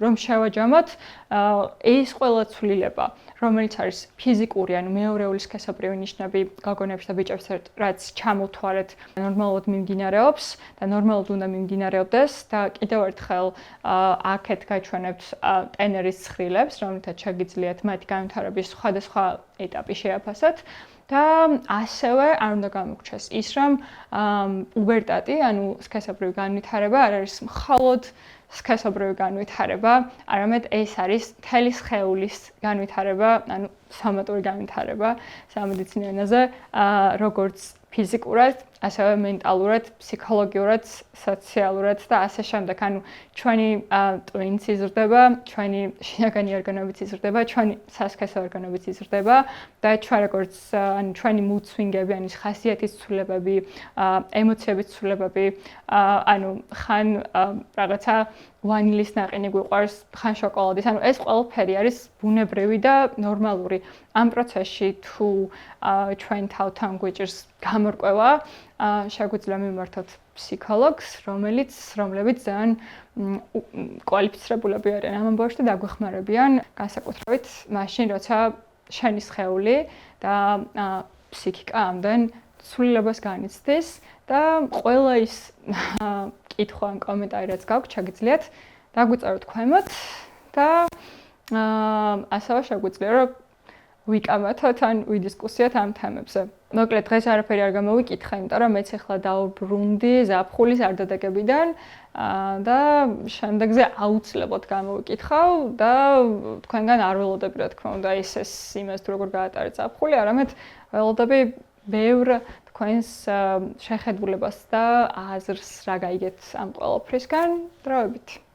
რომ შევაჯამოთ ეს ყველა ცვლილება, რომელიც არის ფიზიკური, ანუ მეორეული სქესობრივი ნიშნები გოგონებს და ბიჭებს, რაც ჩამოთვალეთ, ნორმალურად მიმდინარეობს და ნორმალურად უნდა მიმდინარეობდეს და კიდევ ერთხელ აქეთ გაჩვენებთ ტენერის ცხრილებს, რომლითაც შეგიძლიათ მათი განვითარების სხვადასხვა ეტაპი შეაფასოთ. და ასევე არ უნდა გამოგჩეს ის, რომ პუბერტატი, ანუ სქესობრივი განვითარება არ არის მხოლოდ სქესობრივი განვითარება, არამედ ეს არის მთელი სხეულის განვითარება, ანუ სომატური განვითარება, სამედიცინო ენაზე, როგორც ფიზიკურად, ასევე მენტალურად, ფსიქოლოგიურად, სოციალურად და ასე შემდეგ. ანუ ჩვენი ტვინს იზრდება, ჩვენი შინაგანი ორგანოებიც იზრდება, ჩვენი სასქესო ორგანოებიც იზრდება და ჩვენ როგორც ანუ ჩვენი mood swing-ები, ანუ ხასიათის ცვლილებები, ემოციების ცვლილებები, ანუ ხან რაღაცა ვანილის ნაყინი გვიყვარს, ხან შოკოლადის, ანუ ეს ყველაფერი არის ბუნებრივი და ნორმალური. ამ პროცესში თუ ჩვენ თავთან გვიჭირს გამორკვევა, შეგვიძლია მიმართოთ ფსიქოლოგს, რომლებიც ძალიან კვალიფიცირებულები არიან ამ ამბავში და დაგვეხმარებიან განსაკუთრებით მაშინ, როცა შენი სხეული და ფსიქიკა ამდენ ცვლილებას განიცდის და ყველა ის კითხვა ან კომენტარი რაც გაქვთ, შეგიძლიათ დაგვიწეროთ ქვემოთ და ასევე შეგვიძლია რომ ვიკამათოთ ან ვიდისკუსიოთ ამ თემებზე. მოკლედ დღეს არაფერი არ გამოვიკითხა, იმიტომ რომ მეც ახლა დავბრუნდი ზაფხულის არდადეგებიდან და შემდეგზე აუცილებლად გამოვიკითხავ და თქვენგან არ ველოდები რა თქმა უნდა ეს იმას თუ როგორ გაატარეთ ზაფხული, არამედ ველოდები ბევრ თქვენს შეხედულებას და აზრს რა გაიგეთ ამ ყველაფრისგან. დროებით.